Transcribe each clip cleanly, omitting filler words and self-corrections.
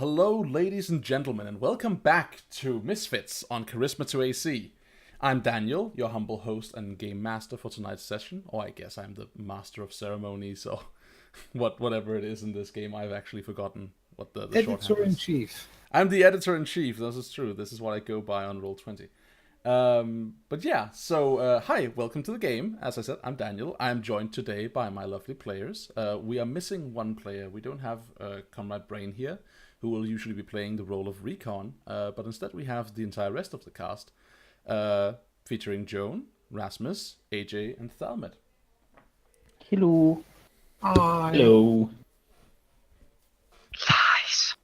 Hello, ladies and gentlemen, and welcome back to Misfits on CharismaToAC. I'm Daniel, your humble host and game master for tonight's session, or I guess I'm the master of ceremonies, or whatever it is in this game. I've actually forgotten what the shorthand is. Editor-in-chief. I'm the editor-in-chief, this is true. This is what I go by on Roll20. But yeah, so hi, welcome to the game. As I said, I'm Daniel. I'm joined today by my lovely players. We are missing one player. We don't have Comrade Brain here, who will usually be playing the role of Recon, but instead we have the entire rest of the cast, featuring Joan, Rasmus, AJ, and Thalmid. Hello. Hi. Hello. Lies.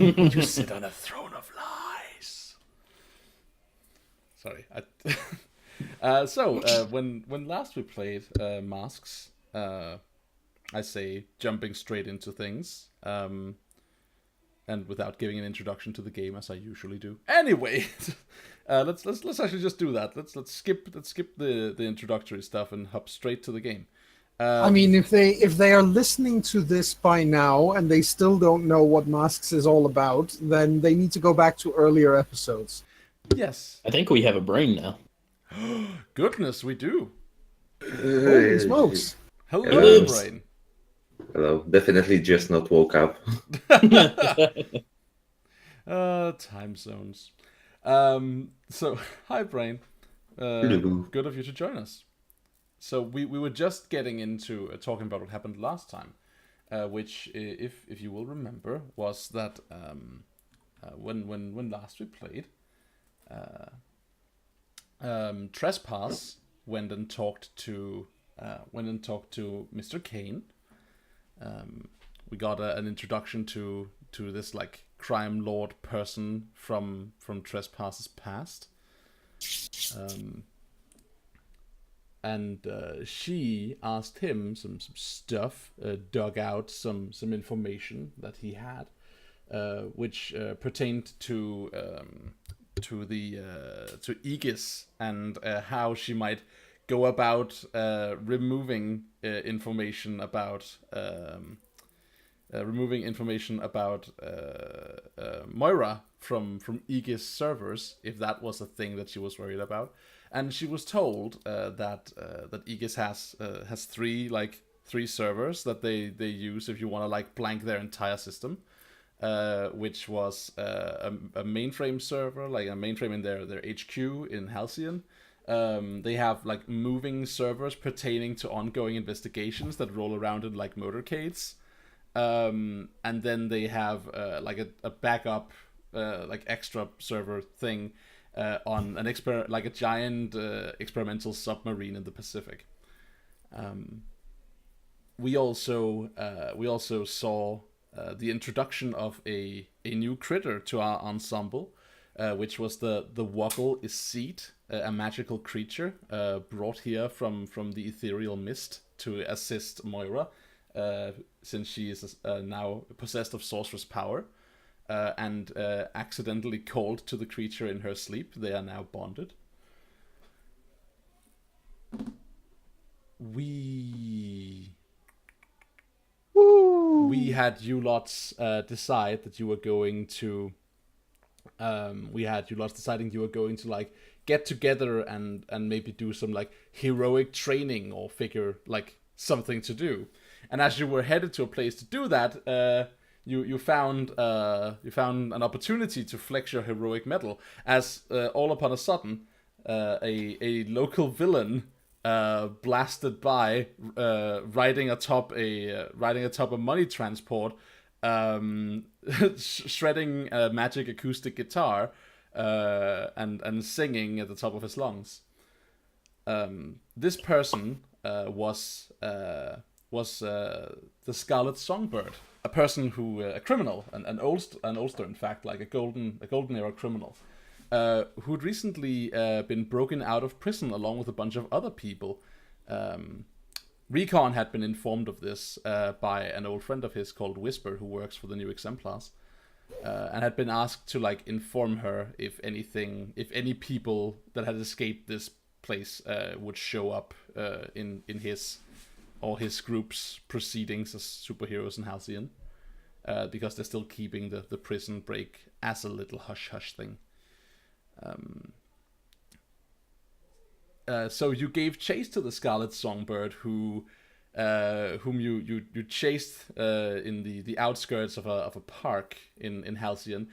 You sit on a throne of lies. Sorry. When last we played Masks, I say jumping straight into things, and without giving an introduction to the game as I usually do. Anyway, let's actually just do that. Let's skip the introductory stuff and hop straight to the game. I mean, if they are listening to this by now and they still don't know what Masks is all about, then they need to go back to earlier episodes. Yes. I think we have a brain now. Goodness, we do. Holy smokes. Hello, Brain. Hello, definitely just not woke up. Time zones. So, hi, Brain. Hello. Good of you to join us. So we were just getting into talking about what happened last time, which, if you will remember, was that when last we played, Trespass went and talked to Mr. Kane. We got an introduction to this like crime lord person from Trespass's past. And she asked him some stuff, dug out some information that he had, which pertained to Aegis and how she might go about removing information about Moira from Aegis servers, if that was a thing that she was worried about. And she was told that Aegis has three servers that they use if you want to like blank their entire system, which was a mainframe server, like a mainframe in their HQ in Halcyon. They have like moving servers pertaining to ongoing investigations that roll around in like motorcades, and then they have like a backup like extra server thing. On an like a giant experimental submarine in the Pacific. We also saw the introduction of a new critter to our ensemble, which was the Woggle Seat, a magical creature brought here from the ethereal mist to assist Moira, since she is now possessed of sorceress power. And accidentally called to the creature in her sleep. They are now bonded. We had you lots decide that you were going to. We had you lots deciding you were going to like get together and maybe do some like heroic training or figure like something to do. And as you were headed to a place to do that, You found an opportunity to flex your heroic metal, as all upon a sudden a local villain blasted by, riding atop a money transport, shredding a magic acoustic guitar, and singing at the top of his lungs. This person was the Scarlet Songbird. A person who, a criminal, an oldster, in fact, like a golden era criminal, who'd recently been broken out of prison along with a bunch of other people. Recon had been informed of this by an old friend of his called Whisper, who works for the New Exemplars, and had been asked to like inform her if any people that had escaped this place would show up in his or his group's proceedings as superheroes in Halcyon. because they're still keeping the prison break as a little hush-hush thing. So you gave chase to the Scarlet Songbird, whom you chased in the outskirts of a park in Halcyon,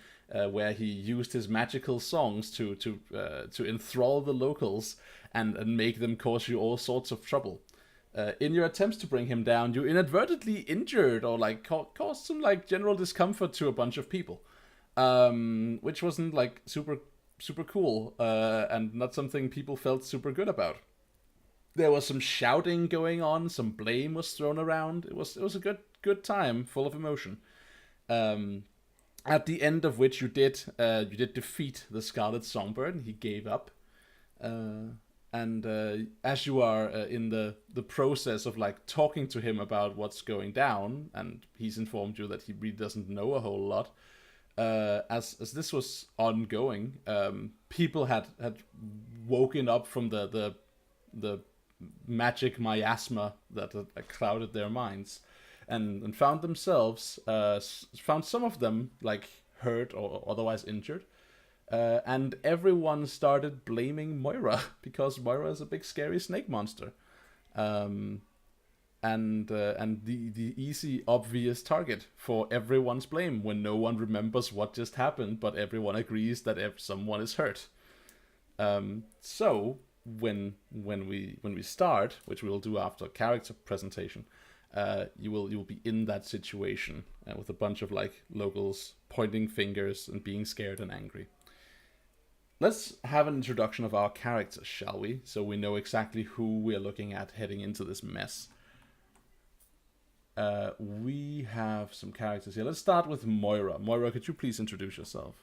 where he used his magical songs to enthrall the locals and make them cause you all sorts of trouble. In your attempts to bring him down, you inadvertently injured or caused some general discomfort to a bunch of people, which wasn't super cool, and not something people felt super good about. There was some shouting going on, some blame was thrown around. It was a good time, full of emotion. At the end of which you did defeat the Scarlet Songbird, and he gave up. And as you are in the process of talking to him about what's going down, and he's informed you that he really doesn't know a whole lot, as this was ongoing, people had woken up from the magic miasma that clouded their minds, and found themselves found some of them hurt or otherwise injured, and everyone started blaming Moira because Moira is a big scary snake monster, and the easy obvious target for everyone's blame when no one remembers what just happened, but everyone agrees that someone is hurt. So when we start, which we will do after character presentation, you will be in that situation with a bunch of locals pointing fingers and being scared and angry. Let's have an introduction of our characters, shall we? So we know exactly who we're looking at heading into this mess. We have some characters here. Let's start with Moira. Moira, could you please introduce yourself?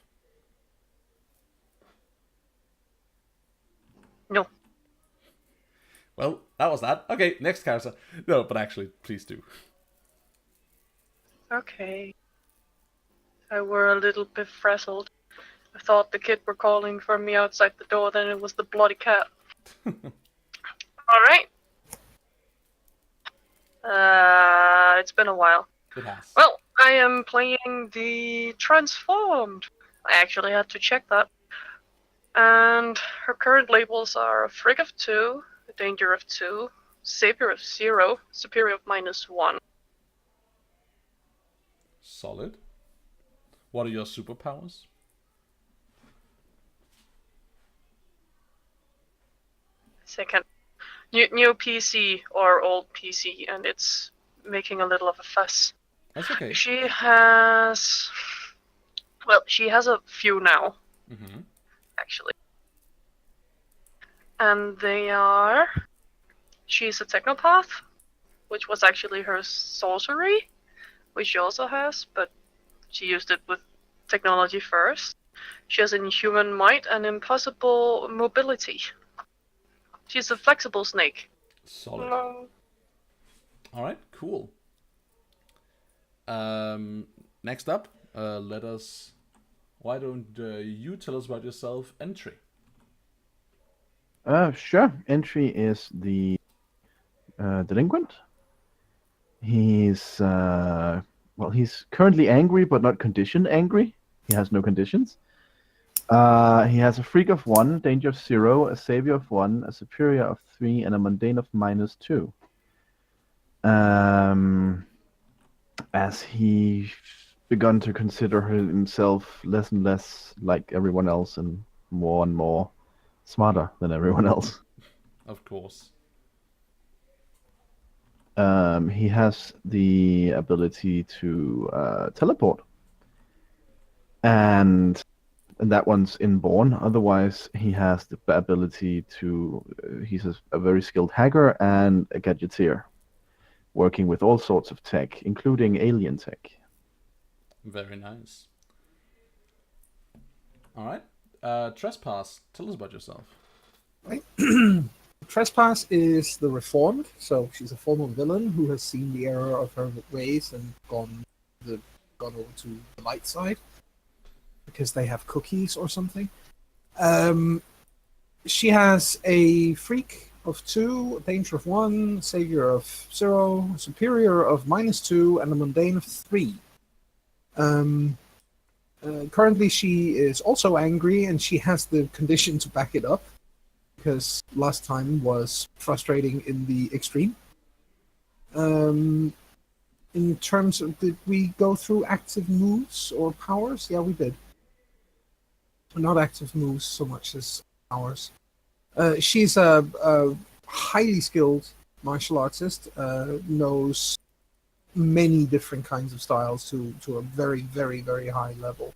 No. Well, that was that. Okay, next character. No, but actually, please do. Okay. I were a little bit frazzled. I thought the kid were calling for me outside the door, then it was the bloody cat. Alright. It's been a while. It has. Well, I am playing the Transformed. I actually had to check that. And her current labels are a Frig of 2, a Danger of 2, Savior of 0, Superior of -1. Solid. What are your superpowers? Second. New PC or old PC, and it's making a little of a fuss. That's okay. She has a few now, actually. And they are... She's a Technopath, which was actually her sorcery, which she also has, but she used it with technology first. She has inhuman might and impossible mobility. She's a flexible snake. Solid. Alright, cool. Next up, why don't you tell us about yourself, Entry? Sure. Entry is the delinquent. He's he's currently angry, but not conditioned angry. He has no conditions. He has a Freak of 1, Danger of 0, a Savior of 1, a Superior of 3, and a Mundane of -2. As he begun to consider himself less and less like everyone else and more smarter than everyone else. Of course. He has the ability to teleport. And that one's inborn. Otherwise, he has the ability to... he's a very skilled hacker and a gadgeteer, working with all sorts of tech, including alien tech. Very nice. All right. Trespass, tell us about yourself. Right. Trespass is the Reformed, so she's a former villain who has seen the error of her ways and gone over to the light side because they have cookies or something. She has a Freak of 2, Danger of 1, Savior of 0, Superior of -2, and a Mundane of 3. Currently, she is also angry, and she has the condition to back it up, because last time was frustrating in the extreme. In terms of, did we go through active moves or powers? Yeah, we did. Not active moves so much as powers. She's a highly skilled martial artist, knows many different kinds of styles to a very, very, very high level.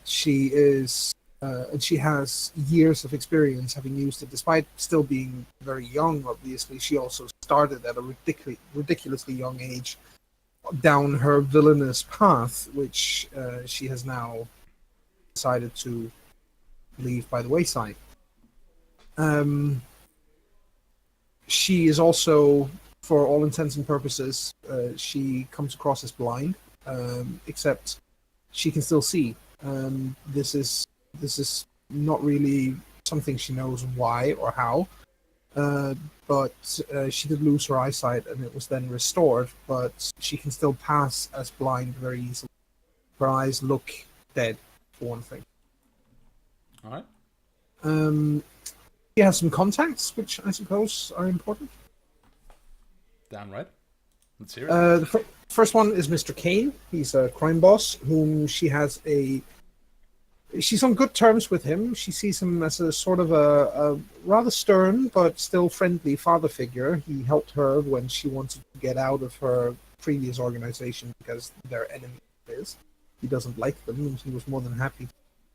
She is, and she has years of experience having used it, despite still being very young. Obviously, she also started at a ridiculously young age down her villainous path, which she has now decided to leave by the wayside. She is also, for all intents and purposes, she comes across as blind, except she can still see. This is not really something she knows why or how, but she did lose her eyesight, and it was then restored. But she can still pass as blind very easily. Her eyes look dead, for one thing. All right. She has some contacts, which I suppose are important. Damn right. Let's hear it. The first one is Mr. Kane. He's a crime boss whom she's on good terms with him. She sees him as a sort of a rather stern but still friendly father figure. He helped her when she wanted to get out of her previous organization because their enemy is. He doesn't like them, and he was more than happy to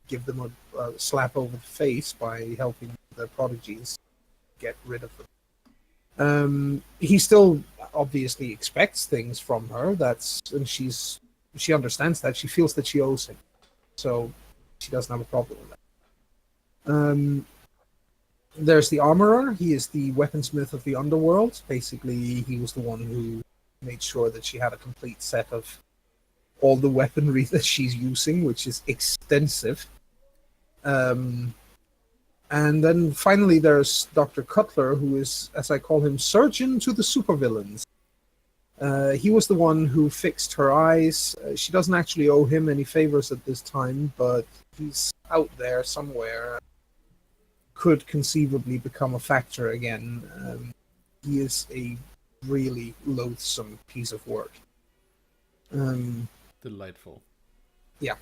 give them a slap over the face by helping the prodigies get rid of them. He still obviously expects things from her. And she understands that. She feels that she owes him, so she doesn't have a problem with that. There's the armorer. He is the weaponsmith of the underworld. Basically, he was the one who made sure that she had a complete set of all the weaponry that she's using, which is extensive. And then finally there's Dr. Cutler, who is, as I call him, surgeon to the supervillains. He was the one who fixed her eyes. She doesn't actually owe him any favors at this time, but he's out there somewhere. Could conceivably become a factor again. He is a really loathsome piece of work. Delightful. Yeah.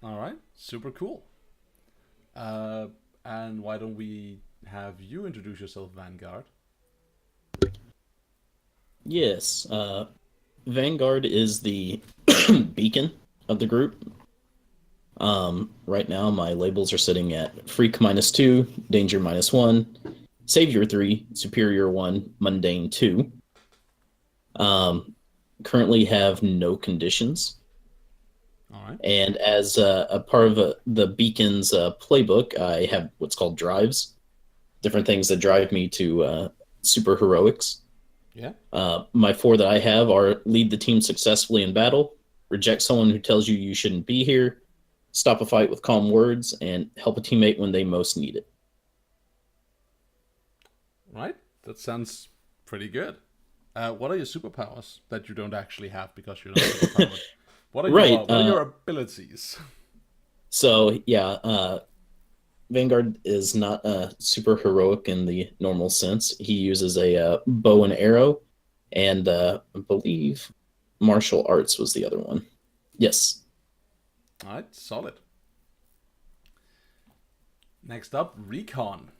All right. Super cool. And why don't we have you introduce yourself, Vanguard? Yes, Vanguard is the beacon of the group. Right now, my labels are sitting at Freak -2, Danger -1, Savior 3, Superior 1, Mundane 2. Currently have no conditions. All right. And as a part of the Beacon's playbook, I have what's called drives, different things that drive me to super heroics. Yeah. My 4 that I have are lead the team successfully in battle, reject someone who tells you you shouldn't be here, stop a fight with calm words, and help a teammate when they most need it. Right. That sounds pretty good. What are your superpowers that you don't actually have because you're not superpowered? What are your abilities? So, yeah, Vanguard is not super heroic in the normal sense. He uses a bow and arrow, and I believe martial arts was the other one. Yes. All right, solid. Next up, Recon.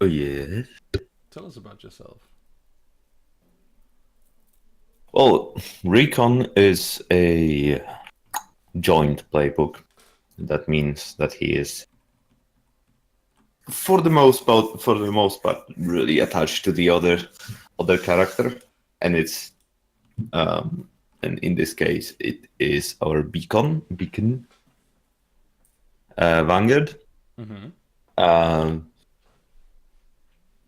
Oh, yes. Tell us about yourself. Well, Recon is a joint playbook. That means that he is, for the most part, really attached to the other character, and it's, and in this case, it is our beacon, Vanguard. Mm-hmm.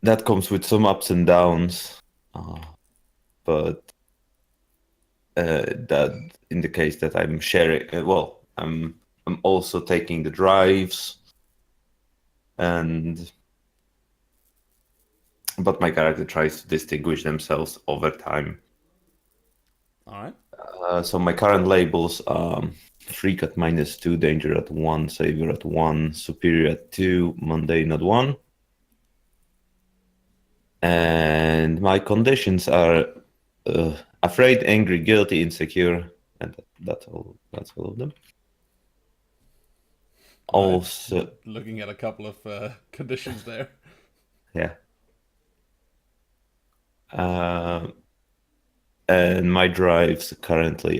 That comes with some ups and downs, but that in the case that I'm sharing, I'm also taking the drives, but my character tries to distinguish themselves over time. All right. So my current labels freak at -2, danger at 1, savior at 1, superior at 2, mundane at 1. And my conditions are afraid, angry, guilty, insecure, and that's all. That's all of them. All right. Also, Looking at a couple of conditions there. yeah. And my drives currently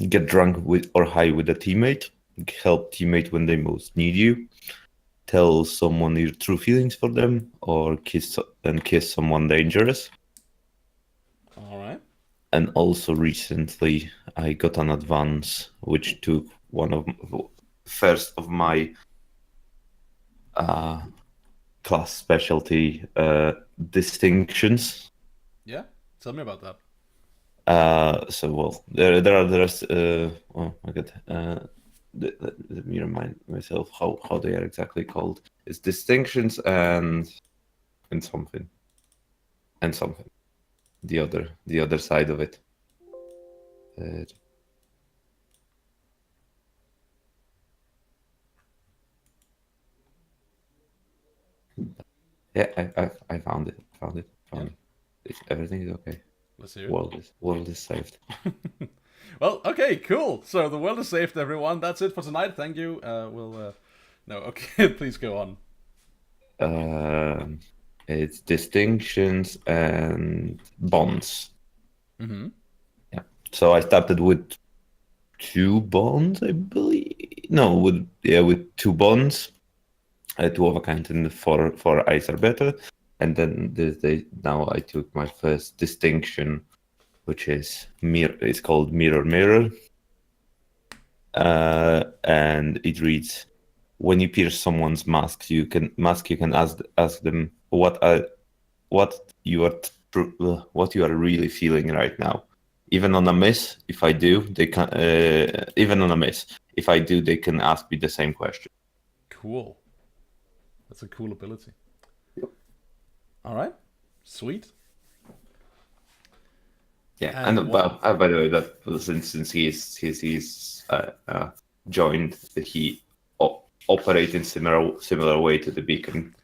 get drunk with or high with a teammate, help teammate when they most need you, tell someone your true feelings for them, or kiss someone dangerous. All right. And also recently I got an advance which took first of my class specialty distinctions. Yeah. Tell me about that. So well, there's oh my god, let me remind myself how they are exactly called. It's distinctions and something. The other side of it. Yeah, I found it. Found it. Everything is okay. Let's hear it. World is saved. Well, okay, cool. So the world is saved, everyone. That's it for tonight. Thank you. No, okay. Please go on. It's distinctions and bonds. Mm-hmm. Yeah. So I started with 2 bonds, I believe. No, with 2 bonds. 2 of a kind and 4 eyes are better. And then now I took my first distinction, which is it's called Mirror. And it reads: when you pierce someone's mask, you can ask them what you are really feeling right now. Even on a miss, if I do, they can. Even on a miss, if I do, they can ask me the same question. Cool. That's a cool ability. All right. Sweet. Yeah, And and by the way, that since he's joined, he operates in similar way to the beacon.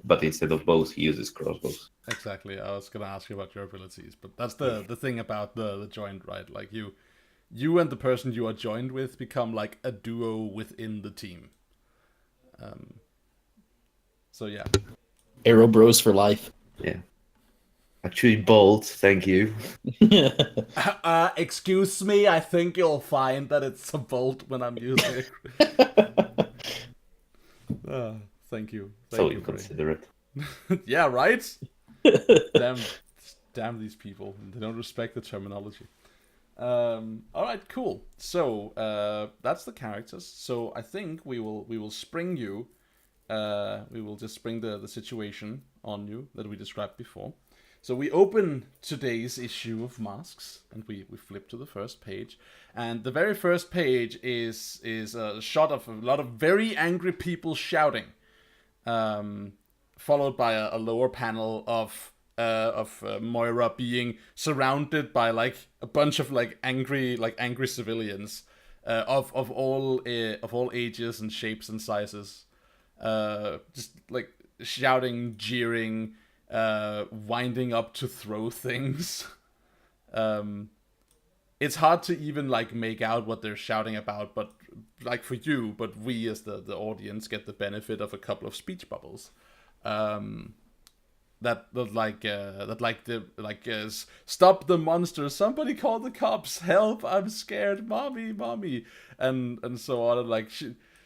But instead of bows, he uses crossbows. Exactly. I was gonna ask you about your abilities, but that's the thing about the joined, right? Like you and the person you are joined with become like a duo within the team. So yeah. Arrow Bros for life. Yeah. Actually, bold. Thank you. Excuse me. I think you'll find that it's a bolt when I'm using it. Thank you. So you, inconsiderate. Yeah, right. Damn these people. They don't respect the terminology. All right, cool. So that's the characters. So I think we will spring you. We will just spring the situation on you that we described before. So we open today's issue of Masks, and we flip to the first page. And the very first page is a shot of a lot of very angry people shouting, followed by a lower panel of Moira being surrounded by like a bunch of angry civilians of all ages and shapes and sizes, just like shouting, jeering, winding up to throw things. It's hard to even make out what they're shouting about, but for you, but we as the audience get the benefit of a couple of speech bubbles. Stop the monster, somebody call the cops, help, I'm scared, mommy, and so on. And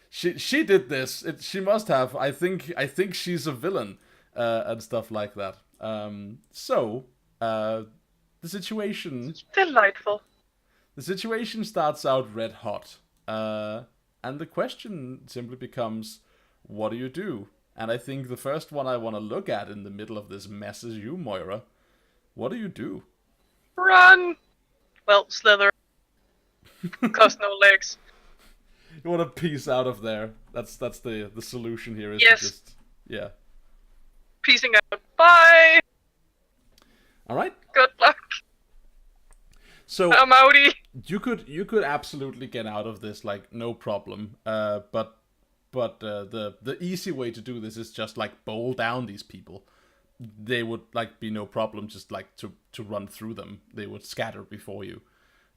she did this. She must have. I think she's a villain, and stuff like that. The situation. Delightful. The situation starts out red hot, and the question simply becomes, what do you do? And I think the first one I want to look at in the middle of this mess is you, Moira. What do you do? Run! Well, slither. Cause no legs. You want to piece out of there. That's the solution here. Is yes. To just, yeah. Piecing out. Bye! Alright. Good luck. So I'm outie. you could absolutely get out of this like no problem. But the easy way to do this is just like bowl down these people. They would like be no problem just like to run through them. They would scatter before you.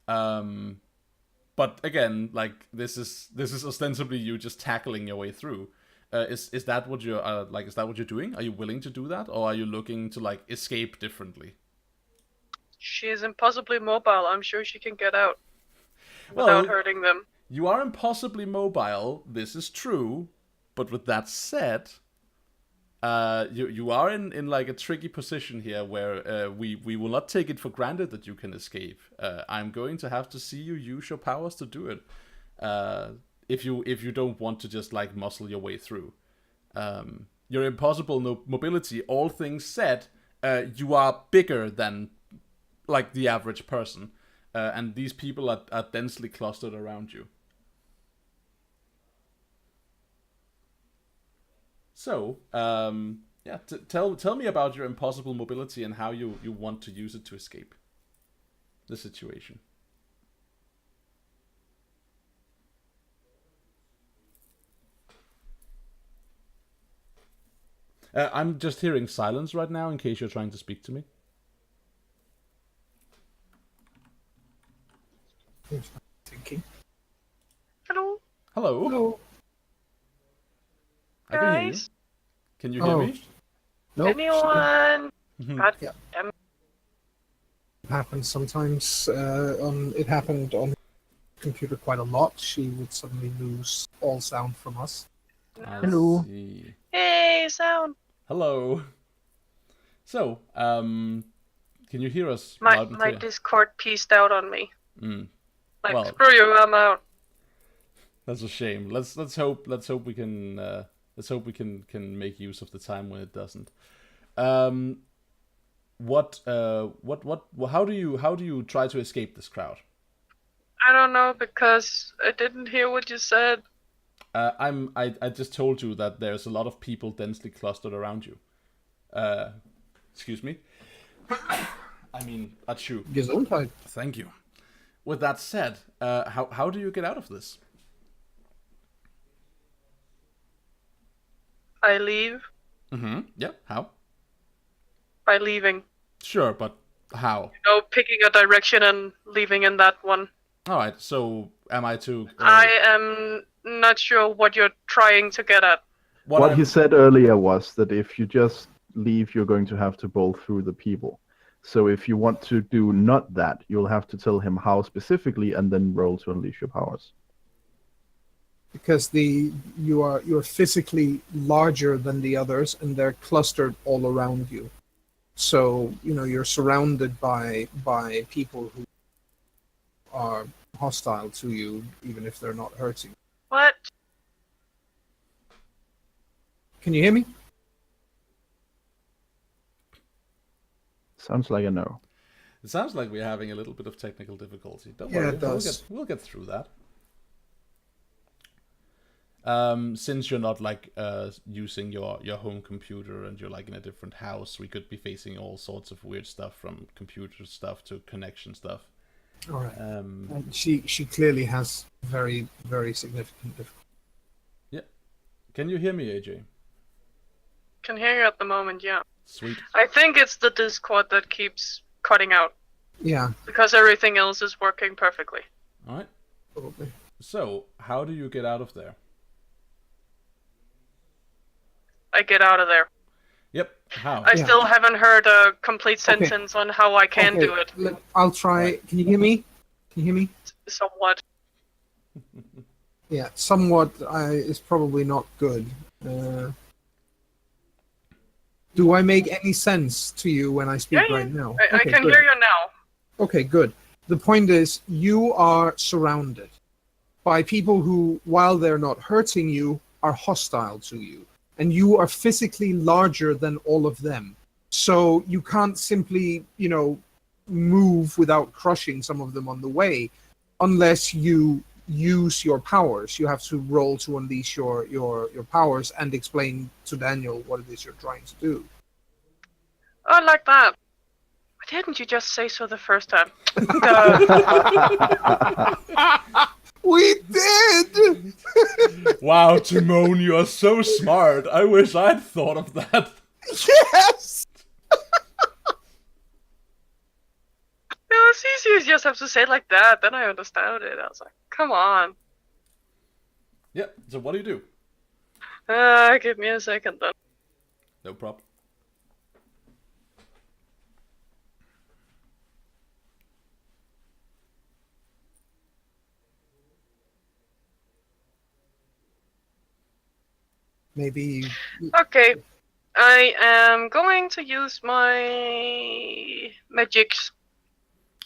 But again, like this is ostensibly you just tackling your way through. Is that what you're like? Is that what you're doing? Are you willing to do that, or are you looking to like escape differently? She is impossibly mobile. I'm sure she can get out Well, without hurting them. You are impossibly mobile. This is true, but with that said, you are in like a tricky position here where we will not take it for granted that you can escape. I'm going to have to see you use your powers to do it. If you don't want to just like muscle your way through. Your impossible mobility, all things said, you are bigger than like the average person, and these people are densely clustered around you. So, yeah, tell me about your impossible mobility and how you want to use it to escape the situation. I'm just hearing silence right now in case you're trying to speak to me. Thinking. Hello, Hello? Hello. I can hear you. guys. Can you hear me? Nope. Anyone? God Yeah. damn it. It happens sometimes. It happened on the computer quite a lot. She would suddenly lose all sound from us. I Hello. see. Hey, sound. Hello. So, can you hear us My loud and my clear? Discord pieced out on me. Mm, Like, Well. screw you, I'm out. that's a shame. Let's hope we can make use of the time when it doesn't. How do you try to escape this crowd? I don't know because I didn't hear what you said. I just told you that there's a lot of people densely clustered around you. Excuse me. I mean, achoo. Gesundheit. Thank you. With that said, how do you get out of this? I leave Mm-hmm. Yeah. How? by leaving. Sure, but how? Picking a direction and leaving in that one. All right. So, am I to? I am not sure what you're trying to get at. What he said earlier was that if you just leave, you're going to have to bowl through the people. So if you want to do not that, you'll have to tell him how specifically and then roll to unleash your powers. Because you're physically larger than the others, and they're clustered all around you. So you're surrounded by people who are hostile to you, even if they're not hurting. What? Can you hear me? Sounds like a no. It sounds like we're having a little bit of technical difficulty. Don't Yeah, worry. it does. We'll get through that. Since you're not like using your home computer and you're like in a different house, we could be facing all sorts of weird stuff, from computer stuff to connection stuff. All right. And she clearly has very, very significant difficulty. Yeah. Can you hear me, AJ? Can hear you at the moment, yeah. Sweet. I think it's the Discord that keeps cutting out Yeah, because everything else is working perfectly. All right. probably. So, how do you get out of there? I get out of there. Yep. How? I Yeah. still haven't heard a complete Okay. sentence on how I can Okay, do it. I'll try. Can you hear me? Can you hear me? Somewhat. Yeah, somewhat is probably not good. Do I make any sense to you when I speak Yeah, right now? I Okay, can good. hear you now. Okay, good. The point is, you are surrounded by people who, while they're not hurting you, are hostile to you. And you are physically larger than all of them. So you can't simply, move without crushing some of them on the way, unless you use your powers. You have to roll to unleash your powers and explain to Daniel what it is you're trying to do. Oh, like that. didn't you just say so the first time? We did! Wow, Timon, you are so smart. I wish I'd thought of that. Yes! It's easy, you just have to say it like that, then I understand it. I was like, come on. Yeah, so what do you do? Give me a second then. No problem. Maybe. Okay, I am going to use my magics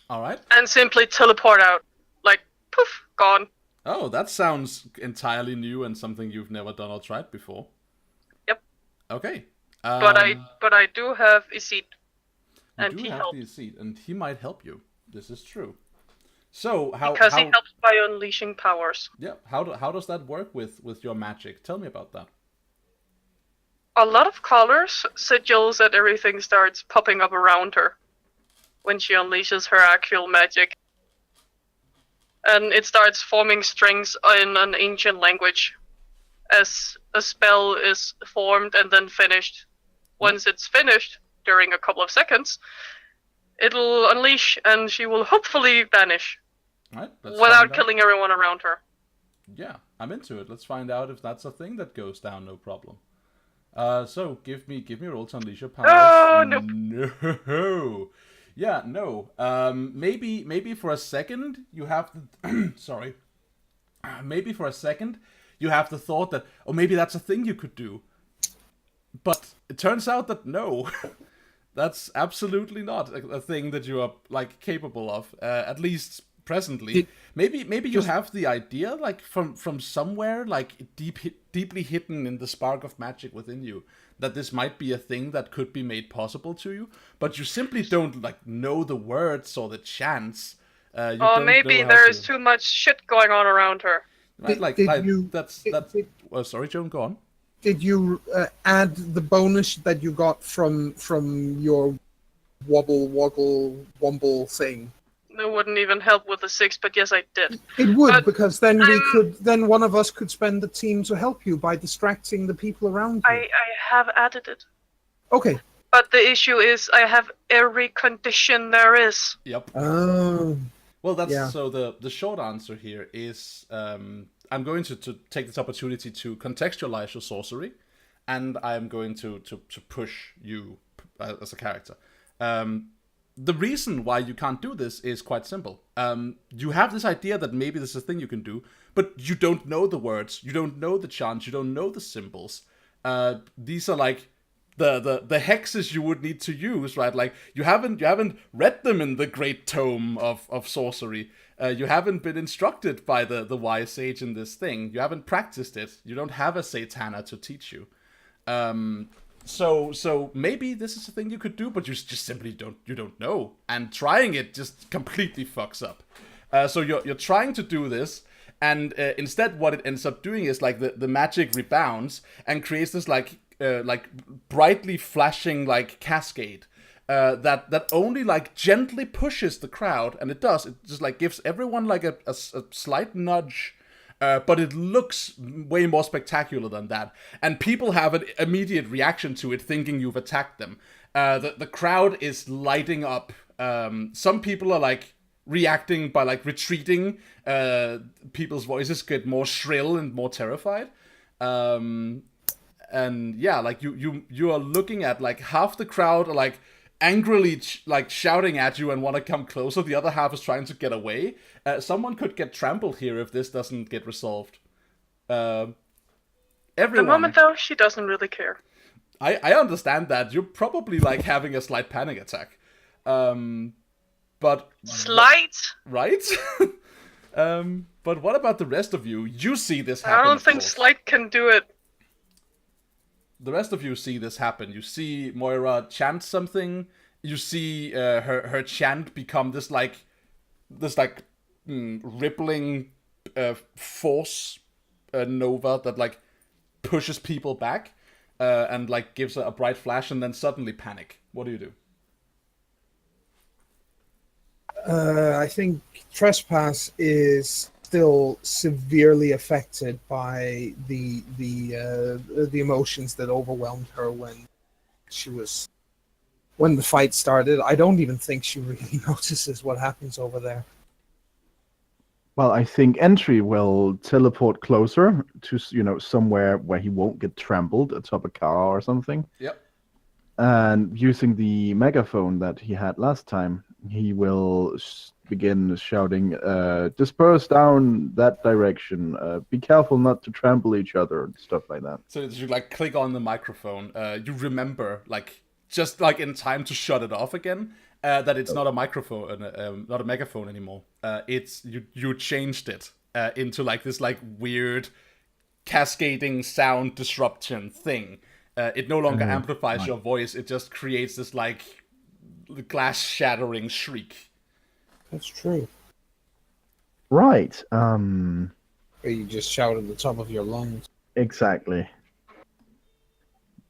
Alright. and simply teleport out. Like, poof, gone. Oh, that sounds entirely new and something you've never done or tried before. Yep. Okay. But I do have a seat. You And do he have helps. the seat, and he might help you. This is true. So how Because how he helps by unleashing powers. yeah how does that work with your magic? Tell me about that. A lot of colors, sigils, and everything starts popping up around her when she unleashes her actual magic. And it starts forming strings in an ancient language as a spell is formed and then finished. Once it's finished, during a couple of seconds, it'll unleash and she will hopefully vanish Right? Let's without find out. killing everyone around her. Yeah, I'm into it. Let's find out if that's a thing that goes down. No problem. So give me a roll to unleash your powers. Oh, nope. No. Yeah, no. Maybe for a second you have the sorry. Maybe for a second you have the thought that maybe that's a thing you could do. But it turns out that no. That's absolutely not a thing that you are like capable of. At least presently. Maybe you have the idea like from somewhere like deeply hidden in the spark of magic within you that this might be a thing that could be made possible to you, but you simply don't like know the words or the chants. You Or don't maybe know how there's to- too much shit going on around her. right, like that's. Oh, sorry, Joan, go on. Did you add the bonus that you got from your wobble woggle womble thing? It wouldn't even help with the 6, but yes, I did. It would, But because then then one of us could spend the team to help you by distracting the people around you. I have added it. Okay. But the issue is I have every condition there is. Yep. Oh. Well, that's Yeah. so the short answer here is I'm going to take this opportunity to contextualize your sorcery, and I'm going to push you as a character. The reason why you can't do this is quite simple. You have this idea that maybe this is a thing you can do, but you don't know the words, you don't know the chants, you don't know the symbols. These are like the hexes you would need to use, right? Like you haven't read them in the great tome of sorcery. You haven't been instructed by the wise sage in this thing. You haven't practiced it. You don't have a Satana to teach you. So maybe this is a thing you could do, but you just simply don't know. And trying it just completely fucks up. So you're trying to do this, and instead what it ends up doing is like the magic rebounds and creates this like brightly flashing like cascade that only like gently pushes the crowd, and it just like gives everyone like a slight nudge. But it looks way more spectacular than that. And people have an immediate reaction to it, thinking you've attacked them. The crowd is lighting up. Some people are like reacting by like retreating. People's voices get more shrill and more terrified. And yeah, like you are looking at like half the crowd are like angrily like shouting at you and want to come closer. The other half is trying to get away. Someone could get trampled here if this doesn't get resolved. Everyone. At the moment, though, she doesn't really care. I understand that. You're probably like having a slight panic attack. But Slight? right? But what about the rest of you? You see this happen. I don't of think course. Slight can do it. The rest of you see this happen. You see Moira chant something. You see her chant become this rippling force nova that like pushes people back and like gives a bright flash, and then suddenly panic. What do you do? I think Trespass is still severely affected by the emotions that overwhelmed her when the fight started. I don't even think she really notices what happens over there. Well, I think Entry will teleport closer to, somewhere where he won't get trampled atop a car or something. Yep. And using the megaphone that he had last time, he will begin shouting, disperse down that direction, be careful not to trample each other, and stuff like that. So you like click on the microphone. You remember, like, just like in time to shut it off again, that it's not a microphone, not a megaphone anymore. It's you changed it into like this like weird cascading sound disruption thing. It no longer amplifies your voice. It just creates this like glass shattering shriek. That's true. Right. Or you just shout at the top of your lungs. Exactly.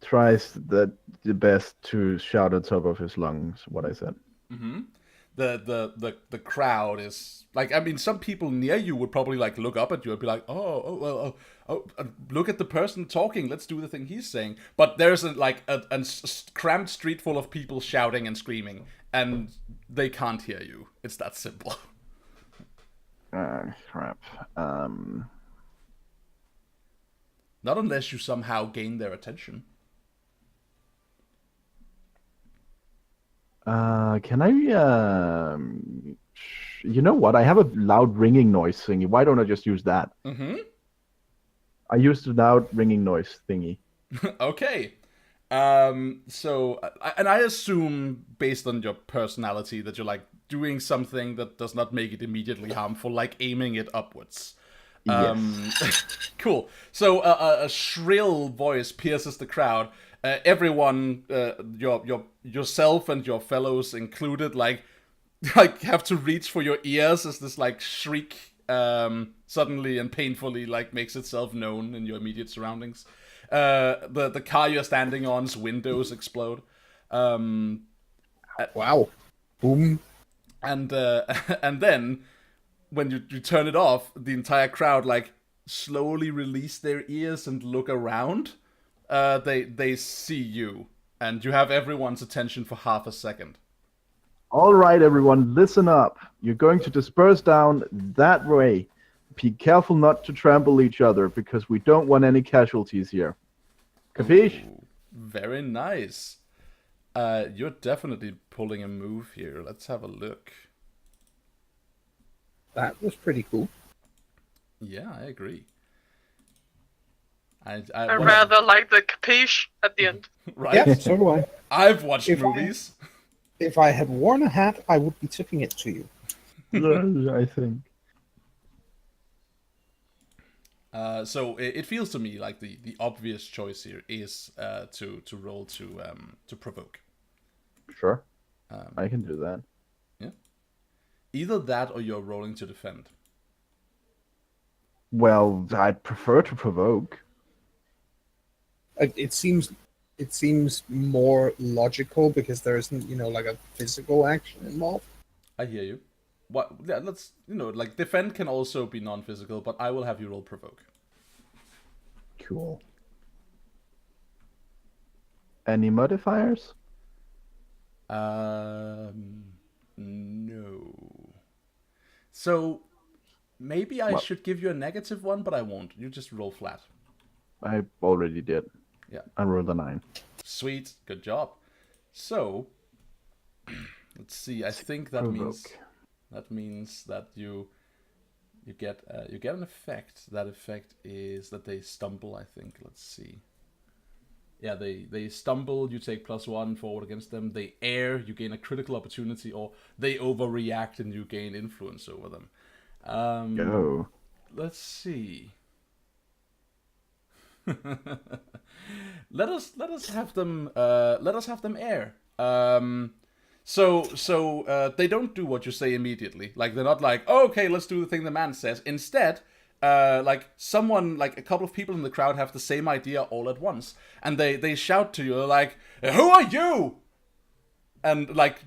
Tries the best to shout at the top of his lungs, what I said. Mm-hmm. The crowd is like, I mean, some people near you would probably like look up at you and be like, oh, look at the person talking, let's do the thing he's saying. But there's a cramped street full of people shouting and screaming, and they can't hear you. It's that simple. Crap. Not unless you somehow gain their attention. Can I, you know what? I have a loud ringing noise thingy. Why don't I just use that? Mm-hmm. I used the loud ringing noise thingy. Okay. So, and I assume, based on your personality, that you're like doing something that does not make it immediately harmful, like aiming it upwards. Yes. Cool. So a shrill voice pierces the crowd. Everyone, yourself and your fellows included, like have to reach for your ears as this like shriek suddenly and painfully like makes itself known in your immediate surroundings. The car you're standing on's windows explode. Wow. Boom. And then when you turn it off, the entire crowd like slowly release their ears and look around. They see you, and you have everyone's attention for half a second. All right, everyone, listen up. You're going to disperse down that way. Be careful not to trample each other, because we don't want any casualties here. Capiche? Ooh, very nice. You're definitely pulling a move here. Let's have a look. That was pretty cool. Yeah, I agree. I rather like the capiche at the end. Right? Yeah, so do I. I've watched If I- movies. If I had worn a hat, I would be tipping it to you. I think. So it feels to me like the obvious choice here is to roll to provoke. Sure. I can do that. Yeah. Either that or you're rolling to defend. Well, I'd prefer to provoke. It seems more logical because there isn't, like a physical action involved. I hear you. What? Yeah, let's like defend can also be non-physical, but I will have you roll provoke. Cool. Any modifiers? No. So maybe I should give you a negative one, but I won't. You just roll flat. I already did. Yeah. I rolled a 9. Sweet, good job. So let's see. I think that means that you get an effect. That effect is that they stumble. I think. Let's see. Yeah, they stumble. You take +1 forward against them. They err. You gain a critical opportunity, or they overreact and you gain influence over them. Go. Let's see. Let us have them err. So they don't do what you say immediately. Like they're not like, oh, okay, let's do the thing the man says. Instead, like a couple of people in the crowd have the same idea all at once, and they shout to you like, "Who are you?" And like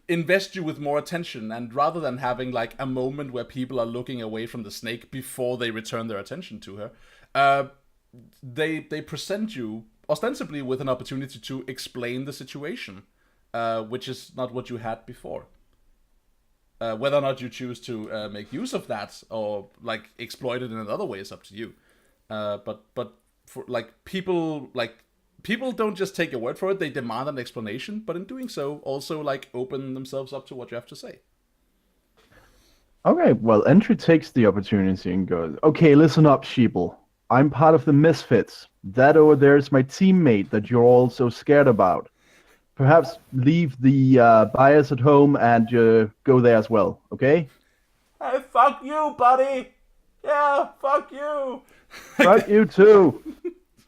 invest you with more attention, and rather than having like a moment where people are looking away from the snake before they return their attention to her, they present you ostensibly with an opportunity to explain the situation, which is not what you had before. Whether or not you choose to make use of that or like exploit it in another way is up to you. But for people don't just take your word for it; they demand an explanation. But in doing so, also like open themselves up to what you have to say. Okay, well, Entry takes the opportunity and goes, "Okay, listen up, sheeple. I'm part of the Misfits. That over there is my teammate that you're all so scared about. Perhaps leave the bias at home and go there as well, okay?" Hey, fuck you, buddy! Yeah, fuck you! Fuck you too!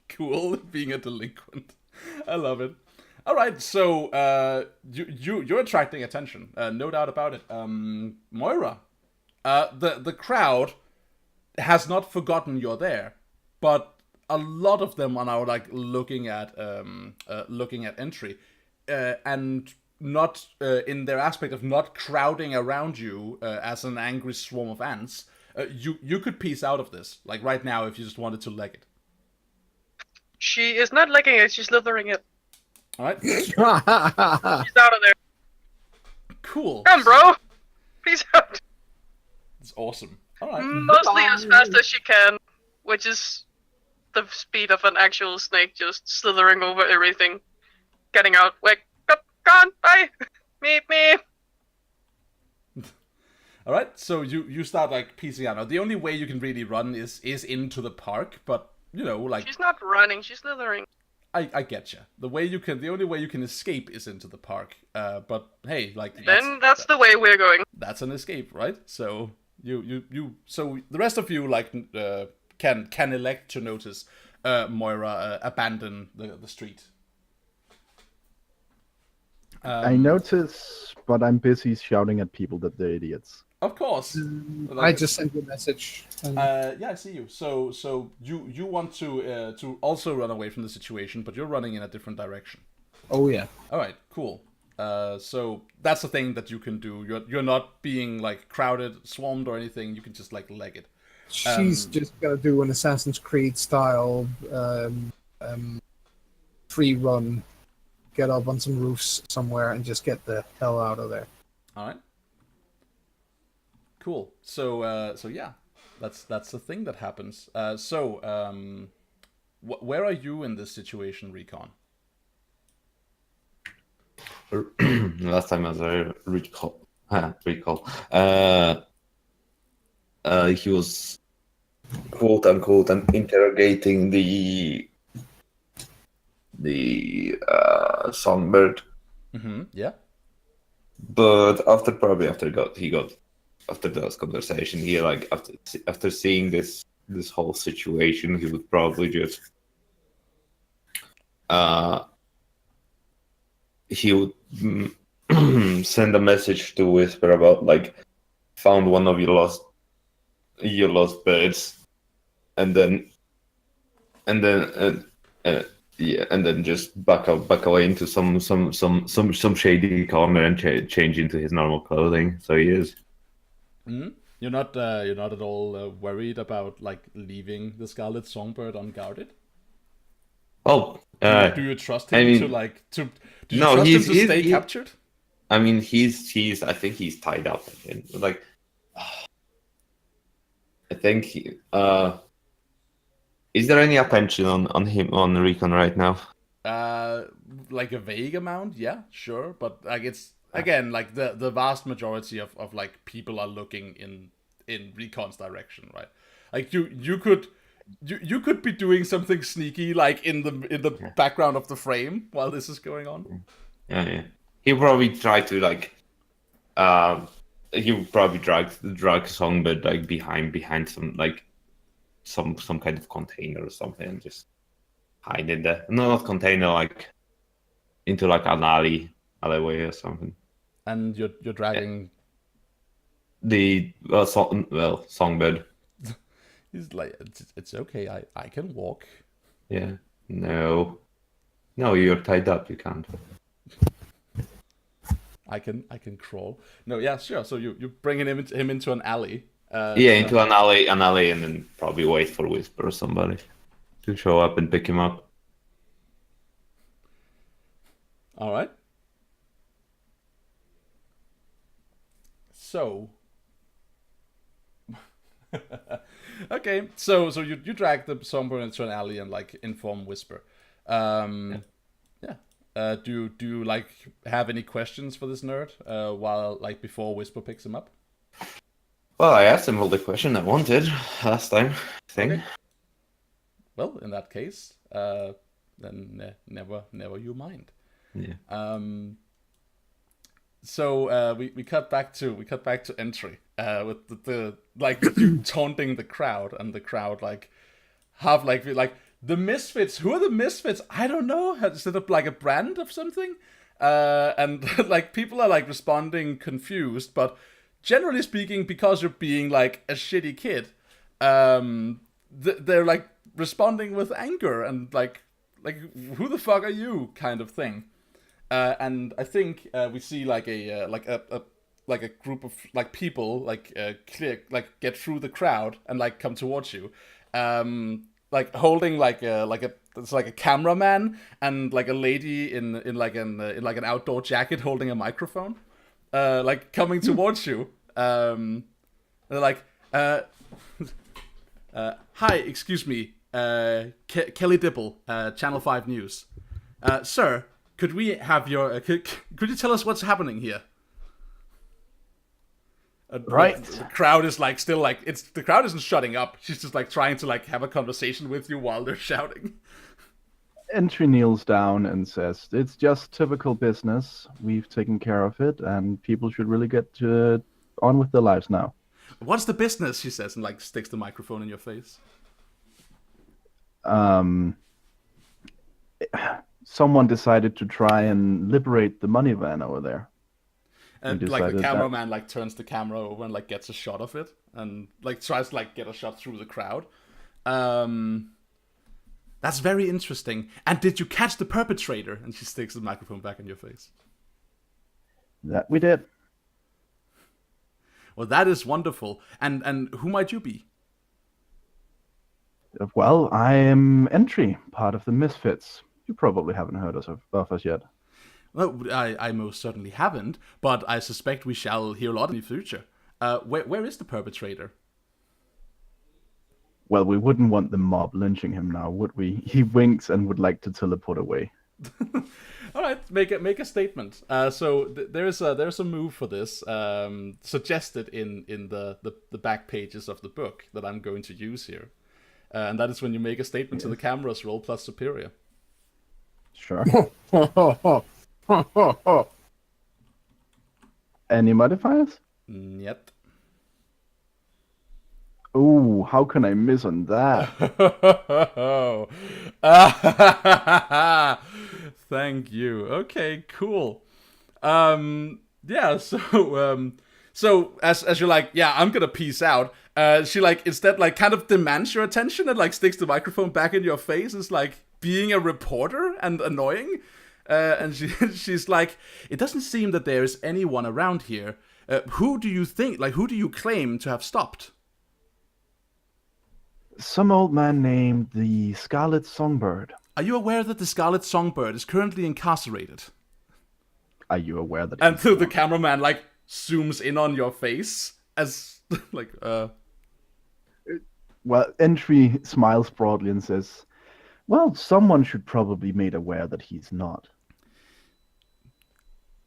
Cool, being a delinquent. I love it. Alright, so you're attracting attention, no doubt about it. Moira, the crowd has not forgotten you're there, but a lot of them are now like looking at Entry, and not in their aspect of not crowding around you as an angry swarm of ants. You could piece out of this like right now if you just wanted to leg it. She is not licking it, she's slithering it. All right, She's out of there. cool. Come, bro! Peace out! It's awesome. All right. Mostly as fast as she can, which is the speed of an actual snake just slithering over everything. Getting out. Wake up, gone, bye! Meet me! All right, so you start like piecing out. Now, the only way you can really run is into the park, but you know, like She's not running, she's slithering. I get you. The only way you can escape is into the park. But hey, like Then that's the way we're going. that's an escape, right? So so the rest of you like can elect to notice Moira abandon the street. I notice, but I'm busy shouting at people that they're idiots. Of course. I just sent you a message. And Yeah, I see you. So you want to also run away from the situation, but you're running in a different direction. oh yeah. All right, cool. So that's the thing that you can do. You're not being like crowded, swarmed, or anything. You can just like leg it. She's just gonna do an Assassin's Creed style free run, get up on some roofs somewhere, and just get the hell out of there. All right. Cool. So yeah, that's the thing that happens. Where are you in this situation, Recon? Last time as I recall, he was quote unquote interrogating the songbird. Mm-hmm. Yeah. But after those conversation, he like after seeing this whole situation, he would probably just he would send a message to Whisper about like found one of your lost birds, and then just back away into some shady corner and change into his normal clothing. So he is. Mm-hmm. You're not at all worried about like leaving the Scarlet Songbird unguarded? Oh, do you trust him I mean, to like to? Do you no, trust him to he's stay captured? I mean, he's. I think he's tied up. Like, I think. Is there any attention on him on Recon right now? Like a vague amount, yeah, sure, but like it's again like the vast majority of like people are looking in Recon's direction, right? Like you could be doing something sneaky like in the background of the frame while this is going on. Yeah. He'll probably try to like he'll probably drag Songbird like behind some like some kind of container or something and just hide in there. No, not container, like into like an alleyway or something. And you're dragging the Songbird. He's like, it's okay, I can walk. Yeah. No, you're tied up. You can't. I can crawl. No, yeah, sure. So you're bringing him into an alley. Yeah, into an alley, and then probably wait for Whisper or somebody to show up and pick him up. All right. So. Okay, so you drag the Songbird into an alley and like inform Whisper. Yeah. Do you like have any questions for this nerd while like before Whisper picks him up? Well, I asked him all the question I wanted last time, I think. Okay. Well, in that case, then never you mind. Yeah. So we cut back to entry with the like you taunting the crowd, and the crowd like have like the Misfits. Who are the Misfits? I don't know. Is it like a brand of something? And like people are like responding confused, but generally speaking, because you're being like a shitty kid, they're like responding with anger and like who the fuck are you kind of thing. And I think we see like a group of like people like get through the crowd and like come towards you, like holding it's like a cameraman and like a lady in an outdoor jacket holding a microphone, like coming towards you. They're like, hi, excuse me, Kelly Dibble, Channel 5 News, sir. Could we have your? Could you tell us what's happening here? Right. The crowd is like still like the crowd isn't shutting up. She's just like trying to like have a conversation with you while they're shouting. Entry kneels down and says, "It's just typical business. We've taken care of it, and people should really get on with their lives now." What's the business? She says, and like sticks the microphone in your face. Someone decided to try and liberate the money van over there. And like the cameraman like turns the camera over and like gets a shot of it and like tries to like get a shot through the crowd. That's very interesting. And did you catch the perpetrator? And she sticks the microphone back in your face. That we did. Well, that is wonderful. And who might you be? Well, I am Entry, part of the Misfits. You probably haven't heard of us yet. Well, I most certainly haven't, but I suspect we shall hear a lot in the future. Where is the perpetrator? Well, we wouldn't want the mob lynching him now, would we? He winks and would like to teleport away. All right, make a statement. So there's a move for this suggested in the back pages of the book that I'm going to use here, and that is when you make a statement to the cameras. Roll plus superior. Sure. Any modifiers? Yep. Ooh, how can I miss on that? Thank you. Okay, cool. Yeah, so as you're like, yeah, I'm gonna peace out. She like instead like kind of demands your attention and like sticks the microphone back in your face. It's like being a reporter and annoying. And she's like, it doesn't seem that there is anyone around here. Who do you think? Like, who do you claim to have stopped? Some old man named the Scarlet Songbird. Are you aware that the Scarlet Songbird is currently incarcerated? Are you aware that? And so the cameraman like zooms in on your face as like Well, Entry smiles broadly and says, "Well, someone should probably be made aware that he's not."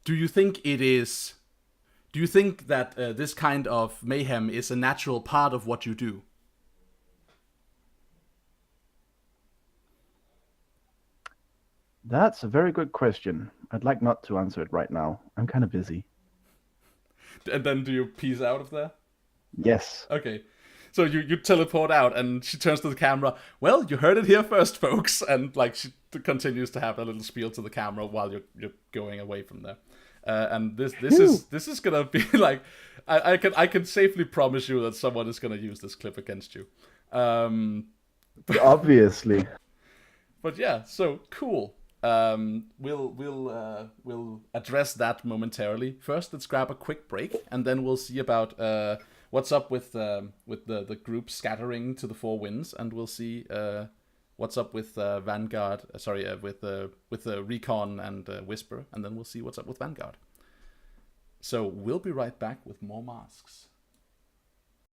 Do you think that this kind of mayhem is a natural part of what you do? That's a very good question. I'd like not to answer it right now. I'm kind of busy. And then do you peace out of there? Yes. Okay. So you teleport out, and she turns to the camera. Well, you heard it here first, folks. And like she continues to have a little spiel to the camera while you're going away from there. And this is gonna be like, I can safely promise you that someone is gonna use this clip against you. Obviously. But yeah, so cool. We'll address that momentarily. First, let's grab a quick break, and then we'll see about what's up with the group scattering to the four winds, and we'll see what's up with Vanguard. With the Recon and Whisper, and then we'll see what's up with Vanguard. So we'll be right back with more masks.